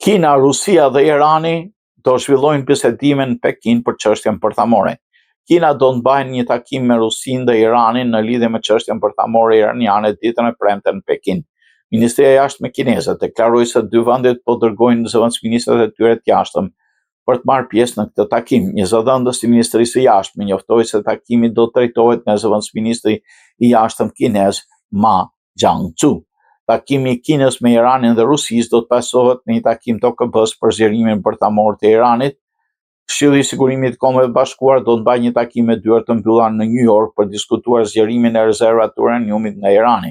Kina, Rusia dhe Irani do zhvillojnë bisedime në Pekin për çështjen bërthamore. Kina do të mbajnë një takim me Rusinë dhe Iranin në lidhje me çështjen bërthamore iraniane ditën e premte në Pekin. Ministria e Jashtme kineze deklaroi se dy vendet po dërgojnë zëvendësministrat e tyre të jashtëm për të marrë pjesë në këtë takim. Një zëdhënës i Ministrisë së Jashtme njoftoi se takimi do të drejtohet nga zëvendësministri i jashtëm kinez Ma Jiangzu. Takimi i Kinës me Iranin dhe Rusisë do të pasohet në një takim të OKB-s për zgjerimin bërthamor të Iranit. Këshilli i Sigurimit të Kombeve të Bashkuara do të mbajë një takim me dyert të mbyllura në New York për diskutuar zgjerimin e rezervave të uraniumit nga Irani.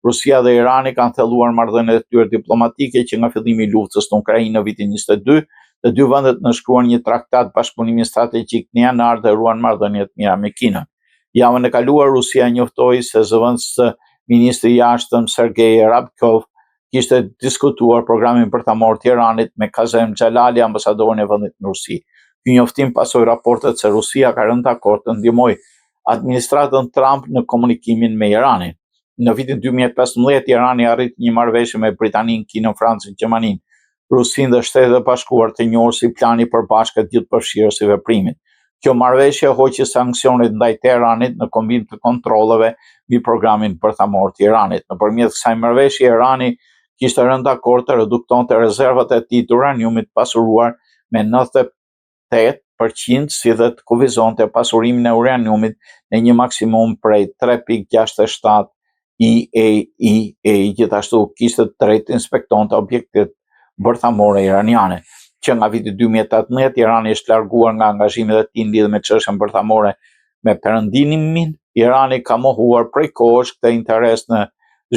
Rusia dhe Irani kanë thelluar marrëdhëniet e tyre diplomatike që nga fillimi i luftës në Ukrainë në vitin 22, të dy vendet nënshkruan një traktat bashkëpunimi strategjik në janar dhe ruan marrëdhënie të mira me Kinën. Javën e kaluar Rusia njoftoi se zëvendës ministri i jashtëm Sergej Rabkov kishte diskutuar programin bërthamor të Iranit me Kazem Xhalali, ambasadorin e vendit në Rusi. Ky njoftim pasoi raportet se Rusia ka rënë dakord të ndihmojë administratën Trump në komunikimin me Iranin. Në vitin 2015, Irani arriti një marrëveshje me Britaninë, Kinën, Francën, Gjermaninë, Rusinë dhe Shtetet e Bashkuara të njohur si plani i përbashkët gjithëpërfshirës i veprimit. Kjo marrëveshje hoqi sanksionet ndaj Teheranit në kombim të kontrolleve mbi programin bërthamor të Iranit. Nëpërmjet kësaj marrëveshje, Irani kishte rënë dakord të reduktonte rezervat e tij të uraniumit pasuruar me 98%, si dhe të kufizonte pasurimin e uraniumit në një maksimum prej 3.67 IAEA. Gjithashtu kishte drejt të inspektonte objektet bërthamore iraniane. Që nga viti 2018, Irani është larguar nga angazhimet e tij lidhur me çështjen bërthamore me Perëndimin. Irani ka mohuar prej kohësh këtë interes në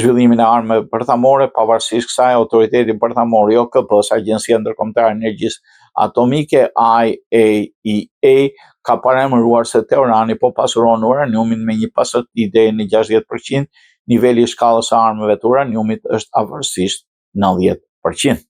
zhvillimin e armëve bërthamore. Pavarësisht kësaj, autoriteti bërthamor i OKB-s, Agjencia Ndërkombëtare e Energjisë Atomike IAEA, ka paremëruar se Teherani po pasuron uraniumin me një pasojtë deri në 60%. Niveli i shkallës së armëve të uraniumit është afërsisht 90%.